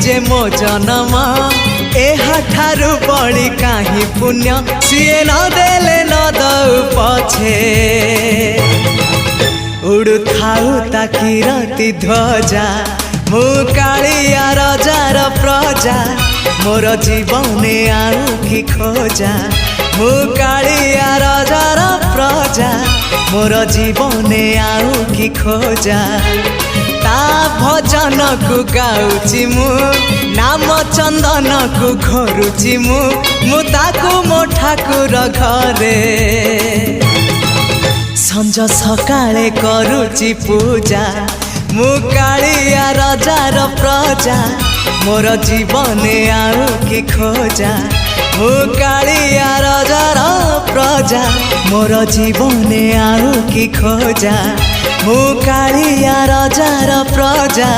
जे मो जन्म एहाठारु बड़ी काहि पुण्य सीए न देले न दउ पछे उड़ु थाउ ताकि रति ध्वजा मु कालिया रजार प्रजा मोर जीवने आउ कि खोजा मु कालिया रजार प्रजा मोर जीवने आउ कि खोजा ता भजन को गाउची मु नाम चंदन को घोरुची मु ताकू मो ठाकुर घरे संज सकाळे करूची पूजा मु कालिया रजार प्रजा मोर जीवने आउ कि खोजा मु कालिया रजार प्रजा मोर जीवने आउ कि खोजा मु कालिया रजार प्रजा।